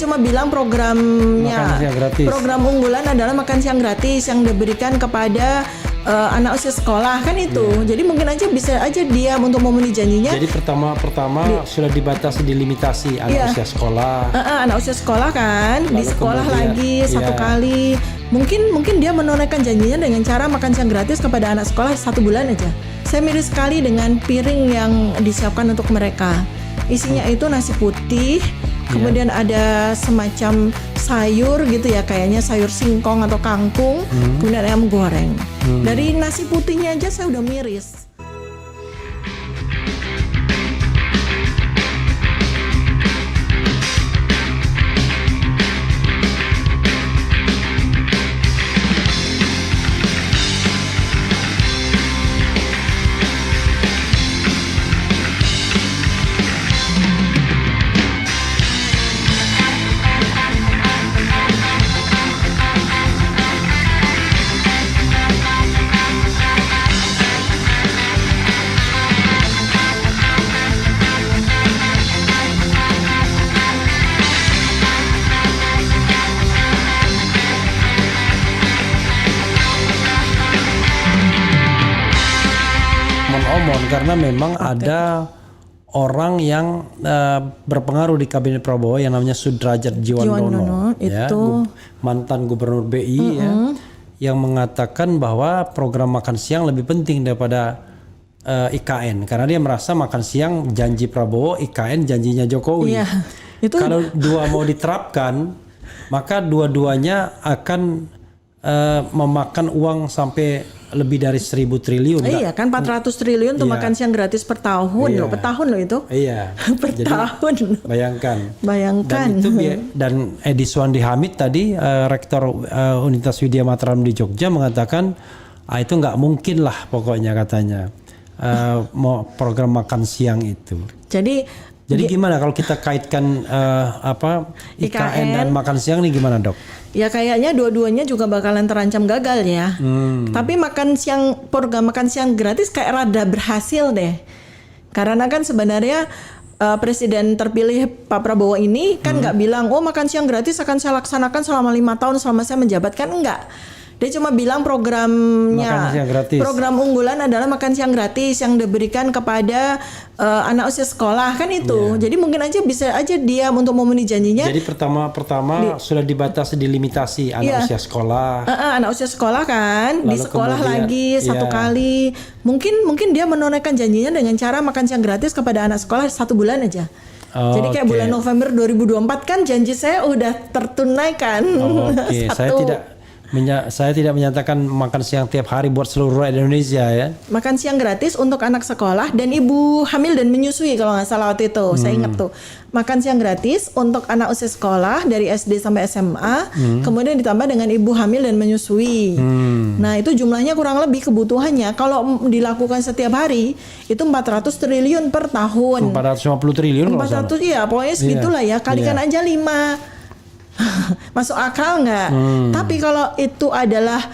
cuma bilang program unggulan adalah makan siang gratis yang diberikan kepada anak usia sekolah kan itu. Jadi mungkin aja bisa aja dia untuk memenuhi janjinya. Jadi pertama sudah dibatasi, dilimitasi anak usia sekolah. Anak usia sekolah kan. Lalu di sekolah lagi satu kali. Mungkin dia menunaikan janjinya dengan cara makan siang gratis kepada anak sekolah 1 bulan aja. Saya miris sekali dengan piring yang disiapkan untuk mereka. Isinya itu nasi putih, kemudian ada semacam sayur gitu ya, kayaknya sayur singkong atau kangkung, kemudian ayam goreng. Dari nasi putihnya aja saya udah miris. Karena memang ada orang yang berpengaruh di kabinet Prabowo yang namanya Sudrajat Djiwandono, itu mantan gubernur BI yang mengatakan bahwa program makan siang lebih penting daripada IKN karena dia merasa makan siang janji Prabowo, IKN janjinya Jokowi. Itu kalau dua mau diterapkan maka dua-duanya akan memakan uang sampai lebih dari 1.000 triliun. Iya kan 400 triliun untuk makan siang gratis per tahun loh, per tahun loh itu. Iya. Per tahun. Bayangkan. Dan itu dan Edi Suwandi Hamid tadi rektor Universitas Widya Mataram di Jogja mengatakan itu nggak mungkin lah pokoknya katanya mau program makan siang itu. Jadi gimana kalau kita kaitkan IKN dan makan siang nih gimana dok? Ya kayaknya dua-duanya juga bakalan terancam gagal ya. Tapi program makan siang gratis kayak rada berhasil deh. Karena kan sebenarnya Presiden terpilih Pak Prabowo ini kan nggak bilang makan siang gratis akan saya laksanakan selama 5 tahun selama saya menjabat, kan enggak. Dia cuma bilang program unggulan adalah makan siang gratis yang diberikan kepada anak usia sekolah kan itu. Jadi mungkin aja bisa aja dia untuk memenuhi janjinya. Jadi pertama sudah dibatasi, dilimitasi anak usia sekolah. Anak usia sekolah kan. Lalu di sekolah lagi 1 kali. Mungkin dia menunaikan janjinya dengan cara makan siang gratis kepada anak sekolah 1 bulan aja. Jadi kayak bulan November 2024 kan janji saya udah tertunaikan. Saya tidak menyatakan makan siang tiap hari buat seluruh rakyat Indonesia ya. Makan siang gratis untuk anak sekolah dan ibu hamil dan menyusui kalau nggak salah waktu itu. Saya ingat tuh. Makan siang gratis untuk anak usia sekolah dari SD sampai SMA. Kemudian ditambah dengan ibu hamil dan menyusui. Nah itu jumlahnya kurang lebih kebutuhannya. Kalau dilakukan setiap hari itu 400 triliun per tahun. 450 triliun 400 iya pokoknya segitulah ya. Kalikan aja 5. Masuk akal nggak? Tapi kalau itu adalah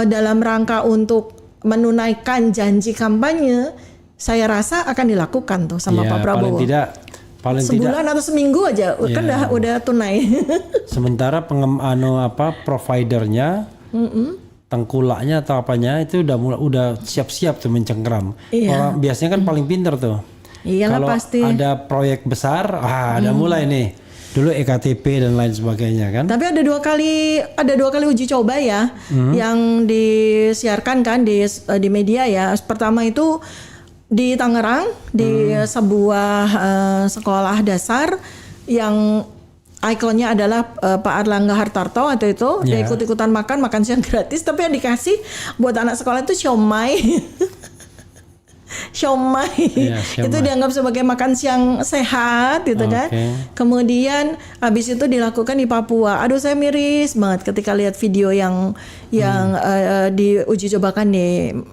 dalam rangka untuk menunaikan janji kampanye, saya rasa akan dilakukan tuh sama Pak Prabowo. Paling sebulan atau seminggu aja kan udah tunai. Sementara providernya, tengkulaknya atau apanya itu udah siap-siap tuh mencengkeram. Orang biasanya kan paling pinter tuh. Kalau pasti ada proyek besar, ada mulai nih. Dulu EKTP dan lain sebagainya kan. Tapi ada dua kali uji coba ya yang disiarkan kan di media ya. Pertama itu di Tangerang di sebuah sekolah dasar yang ikonnya adalah Pak Erlangga Hartarto waktu itu. Dia ikut-ikutan makan siang gratis, tapi yang dikasih buat anak sekolah itu siomay. Siomay. Itu dianggap sebagai makan siang sehat gitu kan. Kemudian habis itu dilakukan di Papua. Aduh saya miris banget ketika lihat video yang diuji cobakan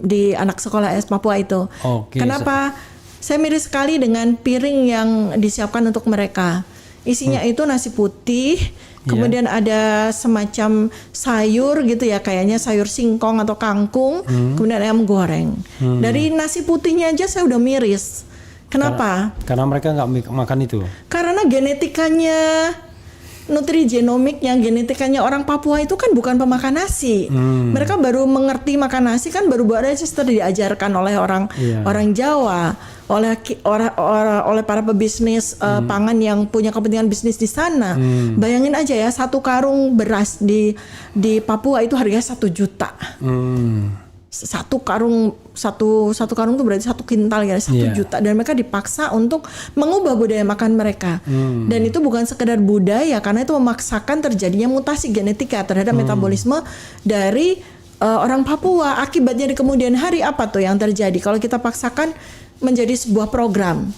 di anak sekolah Papua itu. Kenapa? Saya miris sekali dengan piring yang disiapkan untuk mereka. Isinya itu nasi putih, kemudian ada semacam sayur gitu ya, kayaknya sayur singkong atau kangkung, kemudian ayam goreng. Dari nasi putihnya aja saya udah miris. Kenapa? Karena mereka nggak makan itu. Karena genetikanya nutrigenomiknya, genetikanya orang Papua itu kan bukan pemakan nasi. Mereka baru mengerti makan nasi kan baru register diajarkan oleh orang Jawa, oleh para pebisnis pangan yang punya kepentingan bisnis di sana. Bayangin aja ya, satu karung beras di Papua itu harganya 1 juta. Satu karung tuh berarti 1 kintal ya, 1 juta, dan mereka dipaksa untuk mengubah budaya makan mereka. Dan itu bukan sekedar budaya, karena itu memaksakan terjadinya mutasi genetika terhadap metabolisme dari orang Papua. Akibatnya di kemudian hari apa tuh yang terjadi kalau kita paksakan menjadi sebuah program?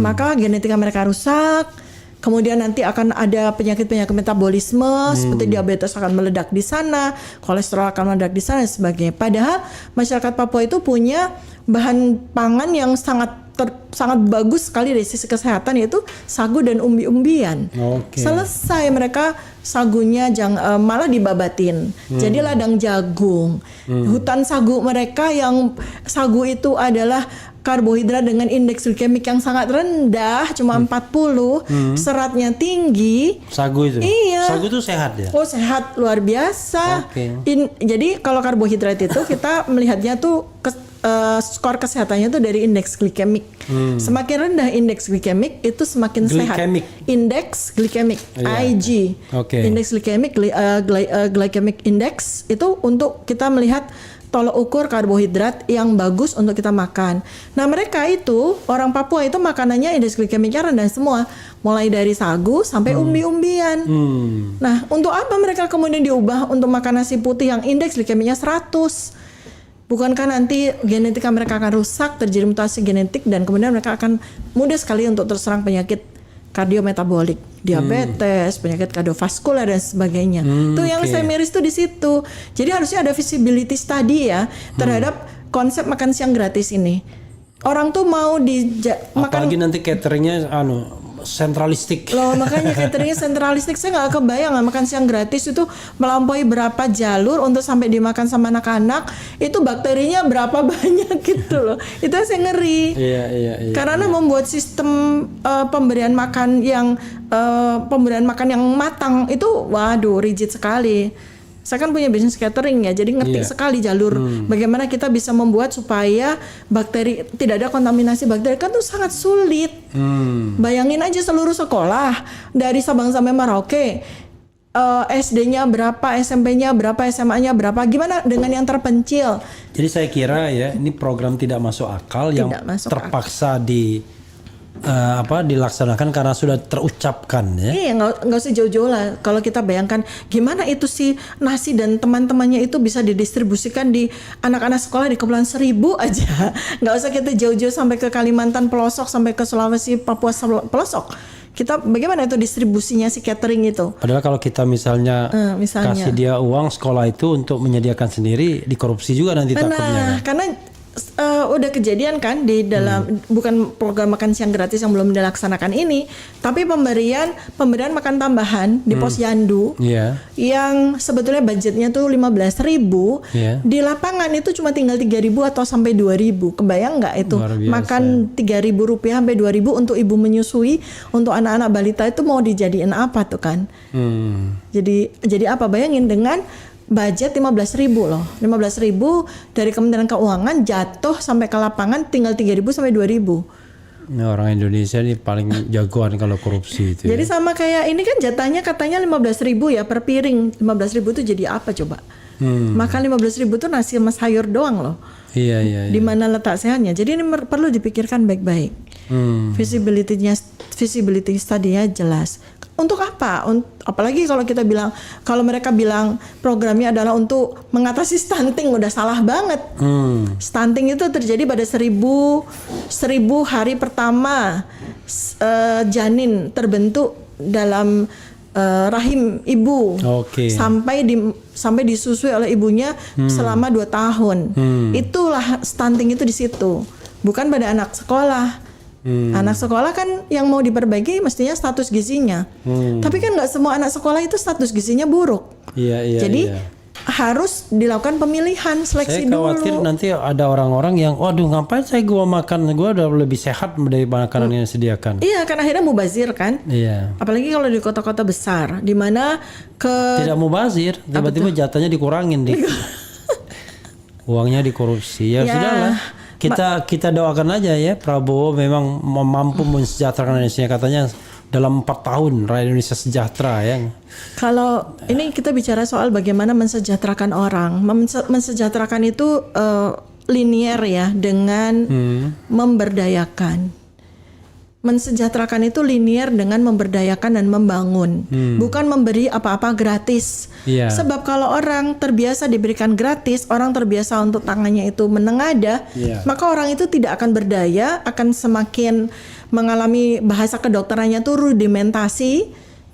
Maka genetika mereka rusak. Kemudian nanti akan ada penyakit-penyakit metabolisme seperti diabetes akan meledak di sana, kolesterol akan meledak di sana dan sebagainya. Padahal masyarakat Papua itu punya bahan pangan yang sangat bagus sekali dari sisi kesehatan, yaitu sagu dan umbi-umbian. Selesai mereka sagunya malah dibabatin. Jadi ladang jagung. Hutan sagu mereka yang sagu itu adalah karbohidrat dengan indeks glikemik yang sangat rendah, cuma 40, seratnya tinggi. Sagu itu? Iya. Sagu itu sehat ya? Oh, sehat luar biasa. Jadi kalau karbohidrat itu kita melihatnya tuh skor kesehatannya tuh dari indeks glikemik. Semakin rendah indeks glikemik itu semakin sehat. Indeks glikemik, IG. Indeks glikemik, glycemic index itu untuk kita melihat tolok ukur karbohidrat yang bagus untuk kita makan. Nah, mereka itu orang Papua itu makanannya indeks glikemiknya rendah semua, mulai dari sagu sampai umbi-umbian. Nah, untuk apa mereka kemudian diubah untuk makan nasi putih yang indeks glikemiknya 100? Bukankah nanti genetika mereka akan rusak, terjadi mutasi genetik, dan kemudian mereka akan mudah sekali untuk terserang penyakit kardiometabolik, diabetes, penyakit kardiovaskular dan sebagainya. Itu yang saya miris tuh di situ. Jadi harusnya ada visibility study ya terhadap konsep makan siang gratis ini. Orang tuh mau apalagi nanti cateringnya sentralistik. Loh, makanya cateringnya sentralistik. Saya nggak kebayang makan siang gratis itu melampaui berapa jalur untuk sampai dimakan sama anak-anak. Itu bakterinya berapa banyak gitu loh. Itu saya ngeri. Iya. Karena membuat sistem pemberian makan yang matang itu, waduh, rigid sekali. Saya kan punya bisnis catering ya, jadi ngerti sekali jalur bagaimana kita bisa membuat supaya bakteri tidak ada kontaminasi bakteri, kan tuh sangat sulit. Bayangin aja seluruh sekolah dari Sabang sampai Merauke, SD-nya berapa, SMP-nya berapa, SMA-nya berapa, gimana dengan yang terpencil? Jadi saya kira ya ini program tidak masuk akal yang terpaksa dilaksanakan karena sudah terucapkan ya. Iya, nggak usah jauh-jauh lah. Kalau kita bayangkan gimana itu si nasi dan teman-temannya itu bisa didistribusikan di anak-anak sekolah di Kepulauan Seribu aja. Nggak usah kita jauh-jauh sampai ke Kalimantan pelosok, sampai ke Sulawesi, Papua pelosok. Kita bagaimana itu distribusinya si catering itu? Padahal kalau kita misalnya kasih dia uang sekolah itu untuk menyediakan sendiri, dikorupsi juga nanti takutnya. Karena udah kejadian kan di dalam bukan program makan siang gratis yang belum dilaksanakan ini, tapi pemberian makan tambahan di Posyandu yang sebetulnya budgetnya tuh 15.000, di lapangan itu cuma tinggal 3.000 atau sampai 2.000. Kebayang nggak itu makan 3.000 rupiah sampai 2.000 untuk ibu menyusui, untuk anak-anak balita itu mau dijadiin apa tuh kan? Jadi apa, bayangin dengan budget 15.000 loh. 15.000 dari Kementerian Keuangan jatuh sampai ke lapangan tinggal 3.000 sampai 2.000. Nah, orang Indonesia ini paling jagoan kalau korupsi itu. Jadi sama kayak ini kan jatahnya katanya 15.000 ya per piring. 15.000 itu jadi apa coba? Makan 15.000 itu nasi sama sayur doang loh. Iya. Di mana letak sehatnya? Jadi ini perlu dipikirkan baik-baik. Visibility study-nya jelas. Untuk apa? Apalagi kalau mereka bilang programnya adalah untuk mengatasi stunting, udah salah banget. Stunting itu terjadi pada 1000 hari pertama janin terbentuk dalam rahim ibu, sampai disusui oleh ibunya selama 2 tahun. Itulah stunting itu di situ, bukan pada anak sekolah. Anak sekolah kan yang mau diperbaiki mestinya status gizinya. Tapi kan nggak semua anak sekolah itu status gizinya buruk. Jadi harus dilakukan pemilihan seleksi Saya khawatir dulu. nanti ada orang-orang yang, waduh ngapain saya gua makan, gua udah lebih sehat dari makanan yang disediakan. Iya, kan akhirnya mubazir kan. Iya. Apalagi kalau di kota-kota besar, di mana Tidak mubazir, tiba-tiba jatahnya dikurangin dik. Uangnya dikorupsi. Ya, Ya, sudahlah. Kita doakan aja ya Prabowo memang mampu mensejahterakan Indonesia, katanya dalam 4 tahun rakyat Indonesia sejahtera ya. Kalau ini kita bicara soal bagaimana mensejahterakan orang, mensejahterakan itu linier ya dengan memberdayakan. Mensejahterakan itu linier dengan memberdayakan dan membangun, bukan memberi apa-apa gratis. Iya. Sebab kalau orang terbiasa diberikan gratis, orang terbiasa untuk tangannya itu menengadah, Iya. maka orang itu tidak akan berdaya, akan semakin mengalami bahasa kedokterannya itu rudimentasi,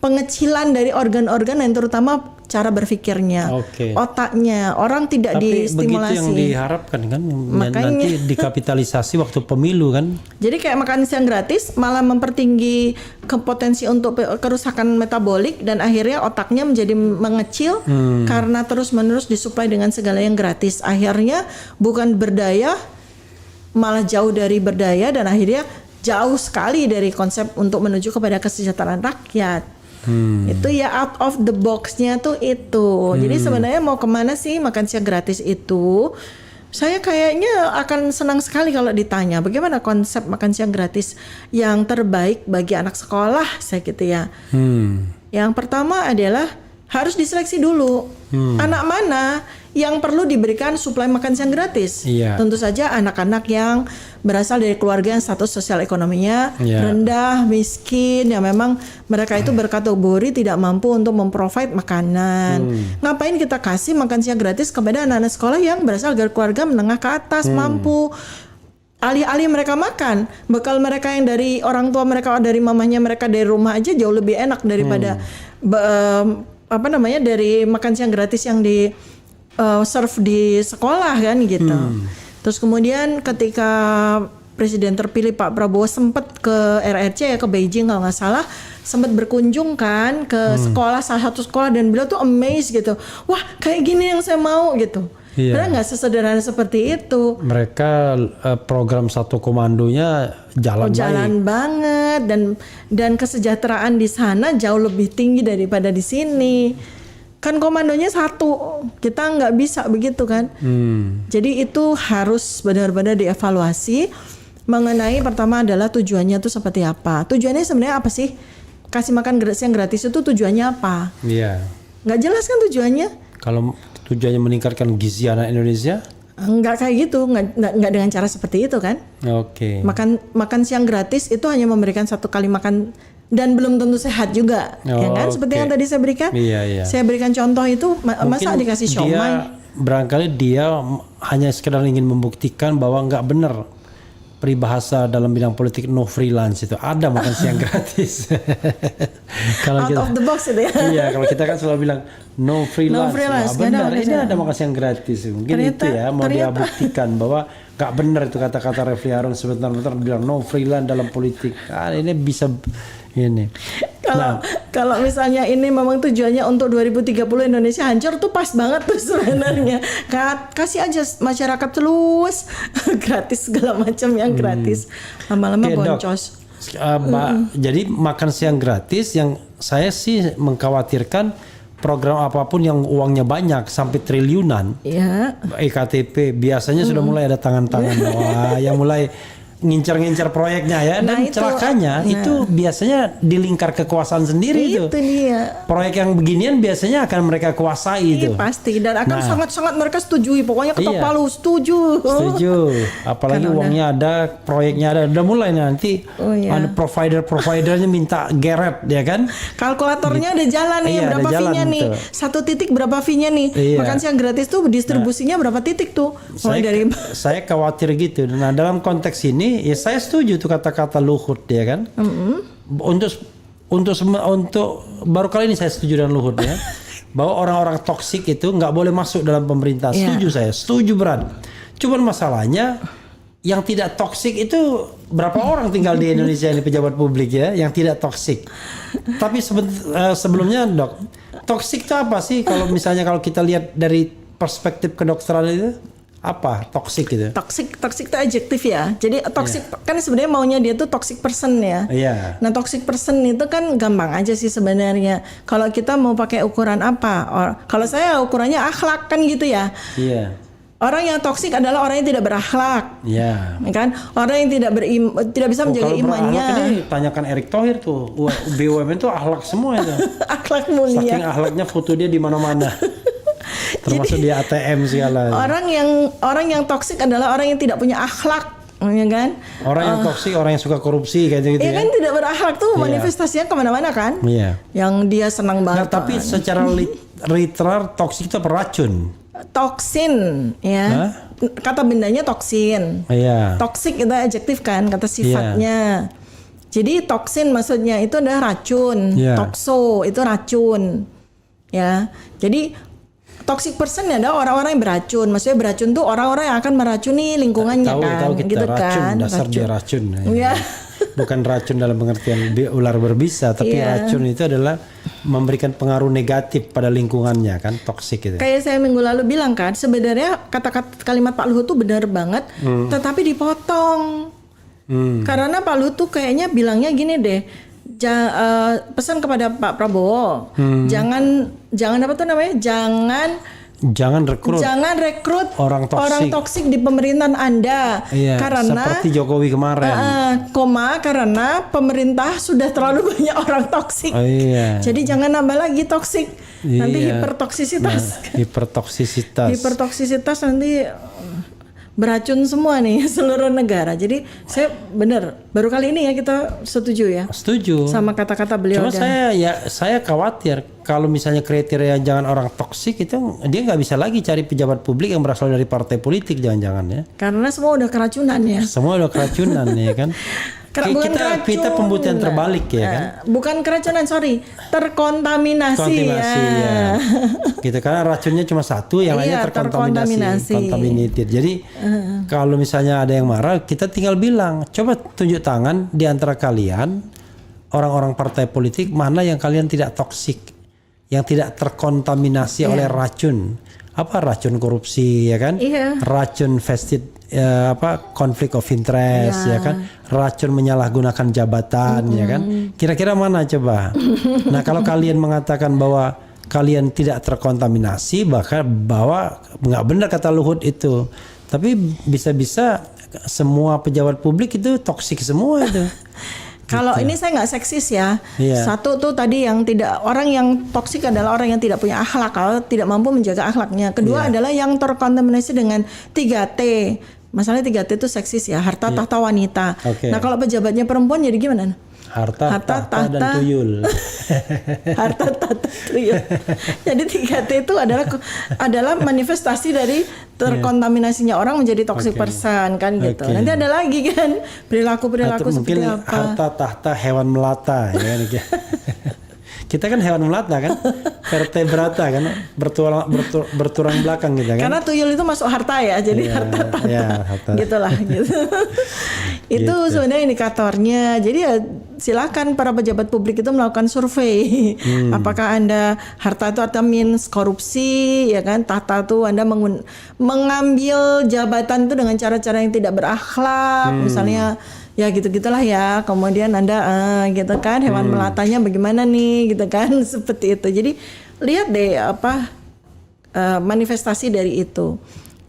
pengecilan dari organ-organ dan terutama cara berpikirnya, Oke. otaknya. Orang tidak Tapi distimulasi. begitu yang diharapkan kan, Makanya. nanti dikapitalisasi waktu pemilu kan. Jadi kayak makan siang gratis malah mempertinggi potensi untuk kerusakan metabolik dan akhirnya otaknya menjadi mengecil karena terus-menerus disuplai dengan segala yang gratis. Akhirnya bukan berdaya, malah jauh dari berdaya dan akhirnya jauh sekali dari konsep untuk menuju kepada kesejahteraan rakyat. Itu ya out of the box-nya tuh itu. Jadi sebenarnya mau kemana sih makan siang gratis itu? Saya kayaknya akan senang sekali kalau ditanya bagaimana konsep makan siang gratis yang terbaik bagi anak sekolah, saya gitu ya. Yang pertama adalah harus diseleksi dulu. Anak mana yang perlu diberikan suplai makan siang gratis? Iya. Tentu saja anak-anak yang berasal dari keluarga yang status sosial ekonominya rendah, miskin, yang memang mereka itu berkategori tidak mampu untuk memprovide makanan. Ngapain kita kasih makan siang gratis kepada anak-anak sekolah yang berasal dari keluarga menengah ke atas, mampu? Alih-alih mereka makan, bekal mereka yang dari orang tua mereka, dari mamanya mereka dari rumah aja jauh lebih enak daripada dari makan siang gratis yang di serve di sekolah kan gitu. Terus kemudian ketika Presiden terpilih Pak Prabowo sempat ke RRC ya, ke Beijing kalau nggak salah, sempat berkunjung kan ke sekolah, salah satu sekolah, dan beliau tuh amazed gitu. Wah, kayak gini yang saya mau gitu. Iya. Karena nggak sesederhana seperti itu. Mereka program satu komandonya jalan baik. Banget, dan kesejahteraan di sana jauh lebih tinggi daripada di sini. Kan komandonya satu, kita nggak bisa begitu kan. Jadi itu harus benar-benar dievaluasi mengenai pertama adalah tujuannya itu seperti apa. Tujuannya sebenarnya apa sih? Kasih makan yang gratis itu tujuannya apa? Iya. Nggak jelas kan tujuannya? Kalau tujuannya meningkatkan gizi anak Indonesia? Nggak kayak gitu, nggak dengan cara seperti itu kan? Oke. Makan siang gratis itu hanya memberikan satu kali makan dan belum tentu sehat juga, ya kan? Seperti yang tadi saya berikan. Iya. Saya berikan contoh itu, masa dikasih siomay? Barangkali dia hanya sekedar ingin membuktikan bahwa nggak benar peribahasa dalam bidang politik no freelance itu, ada makan siang gratis. Kalau Out of the box itu ya. Iya, kalau kita kan selalu bilang no freelance. No freelance, Nah, benar, nggak ini ada. ada makan siang gratis. Mungkin Ternyata- itu ya mau dia buktikan bahwa nggak benar itu kata-kata Refli Harun sebentar-bentar bilang no freelance dalam politik. Ini bisa ini. Kalau misalnya ini memang tujuannya untuk 2030 Indonesia hancur, tuh pas banget tuh sebenarnya. Kasih aja masyarakat luas gratis segala macam yang gratis. Lama-lama Oke, Dok. boncos. Jadi makan siang gratis yang saya sih mengkhawatirkan program apapun yang uangnya banyak sampai triliunan. Ya. EKTP biasanya sudah mulai ada tangan-tangan yang mulai ngincar-ngincar proyeknya ya, Nah, dan itu. celakanya itu biasanya di lingkar kekuasaan sendiri itu. Itu dia. Proyek yang beginian biasanya akan mereka kuasai itu. Pasti, dan akan sangat-sangat mereka setujui. Pokoknya ketok Iya. palu setuju. Setuju. Apalagi Karena uangnya ada, proyeknya ada, udah mulai nanti iya. ada providernya minta geret ya kan? Kalkulatornya ada jalan nih, Iya, ada berapa jalan, fee-nya nih? betul. Satu titik berapa fee-nya nih? Iya. Makan siang gratis tuh distribusinya berapa titik tuh? Mulai dari Saya khawatir gitu. Nah dalam konteks ini ya saya setuju tuh kata-kata Luhut ya kan. Untuk baru kali ini saya setuju dengan Luhut ya, bahwa orang-orang toksik itu nggak boleh masuk dalam pemerintah. Iya. Setuju saya, setuju berat. Cuman masalahnya yang tidak toksik itu berapa orang tinggal di Indonesia ini pejabat publik ya yang tidak toksik. Tapi sebelumnya Dok, Toksik itu apa sih? Kalau misalnya kalau kita lihat dari perspektif kedokteran itu, apa toksik itu? Toxic itu adjektif ya. Jadi toxic kan sebenarnya maunya dia tuh toxic person ya. Iya. Nah toxic person itu kan gampang aja sih sebenarnya. Kalau kita mau pakai ukuran apa? Kalau saya ukurannya akhlak kan gitu ya. Iya. Orang yang toksik adalah orang yang tidak berakhlak. Iya. Kan? Orang yang tidak bisa menjaga kalau imannya. Kalau ini tanyakan Erick Thohir tuh, BUMN tuh akhlak semua itu. Akhlak mulia. Saking akhlaknya foto dia di mana-mana. Termasuk di ATM segala. Orang yang toksik adalah orang yang tidak punya akhlak, ya kan? Orang yang toksik, orang yang suka korupsi kayak gitu ya. Kan tidak berakhlak tuh manifestasinya kemana-mana kan? Iya. Yang dia senang banget. Nah, tapi secara literal toksik itu beracun. Toksin, ya. Kata bendanya toksin. Iya. Toksik itu adjektif kan, kata sifatnya. Jadi toksin maksudnya itu adalah racun. Tokso itu racun. Ya. Jadi toxic person adalah orang-orang yang beracun. Maksudnya beracun tuh orang-orang yang akan meracuni lingkungannya Tahu kita gitu racun, kan. dasar racun. dia racun. Ya. Bukan racun dalam pengertian ular berbisa, tapi racun itu adalah memberikan pengaruh negatif pada lingkungannya kan, toksik itu. Kayak saya minggu lalu bilang kan, sebenarnya kata-kata kalimat Pak Luhut tuh benar banget, tetapi dipotong. Karena Pak Luhut tuh kayaknya bilangnya gini deh. Pesan kepada Pak Prabowo, jangan apa tuh namanya, jangan rekrut orang toksik di pemerintahan Anda, karena seperti Jokowi kemarin. Karena pemerintah sudah terlalu banyak orang toksik. Jadi jangan nambah lagi toksik, nanti hipertoksisitas. Hipertoksisitas nanti beracun semua nih seluruh negara. Jadi saya baru kali ini ya kita setuju ya. Setuju. Sama kata-kata beliau. Cuma saya khawatir kalau misalnya kriteria jangan orang toksik itu dia nggak bisa lagi cari pejabat publik yang berasal dari partai politik jangan-jangan ya. Karena semua udah keracunan ya. Semua udah keracunan ya kan. Kita pembuktian terbalik ya kan. Bukan keracunan, terkontaminasi ya. Gitu karena racunnya cuma satu, yang lainnya terkontaminated. Jadi kalau misalnya ada yang marah, kita tinggal bilang, coba tunjuk tangan di antara kalian orang-orang partai politik mana yang kalian tidak toksik, yang tidak terkontaminasi oleh racun. Apa racun korupsi ya kan? Racun vested konflik of interest ya kan, racun menyalahgunakan jabatan ya kan, kira-kira mana coba? Nah kalau kalian mengatakan bahwa kalian tidak terkontaminasi, bahwa nggak benar kata Luhut itu, tapi bisa-bisa semua pejabat publik itu toksik semua itu. Kalau ini saya nggak seksis ya. Satu tuh tadi orang yang toksik adalah orang yang tidak punya akhlak, kalau tidak mampu menjaga akhlaknya. Kedua adalah yang terkontaminasi dengan 3T. Masalahnya 3T itu seksis ya, harta, tahta, wanita. Nah kalau pejabatnya perempuan jadi gimana? Harta, tahta, dan tuyul. Harta, tahta, tuyul. Jadi 3T itu adalah manifestasi dari terkontaminasinya orang menjadi toxic person kan gitu. Nanti ada lagi kan perilaku seperti apa? Harta, tahta, hewan melata ya kan. Kita kan hewan melata kan, vertebrata kan, bertulang belakang gitu kan. Karena tuyul itu masuk harta ya, jadi harta tahta, gitulah gitu. Itu sebenarnya indikatornya. Jadi ya silakan para pejabat publik itu melakukan survei. Apakah Anda harta itu artinya means korupsi, ya kan? Tahta itu Anda mengambil jabatan itu dengan cara-cara yang tidak berakhlak, misalnya. Ya gitu-gitulah ya. Kemudian Anda gitu kan, hewan melatanya bagaimana nih gitu kan, seperti itu. Jadi lihat deh manifestasi dari itu.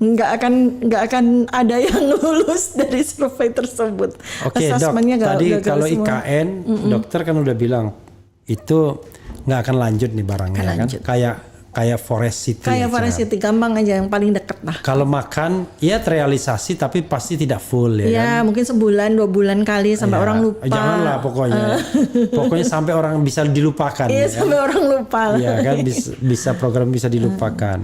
Nggak akan ada yang lulus dari survei tersebut. Oke, Dok. Tadi kalau IKN dokter kan udah bilang itu nggak akan lanjut nih barangnya kan. Kayak Forest City. Kayak Forest City, gampang aja, yang paling deket lah. Kalau makan, ya terrealisasi tapi pasti tidak full ya kan? Mungkin sebulan, 2 bulan kali sampai orang lupa. Janganlah pokoknya. Pokoknya sampai orang bisa dilupakan. Iya, sampai orang lupa. Iya kan, bisa program bisa dilupakan.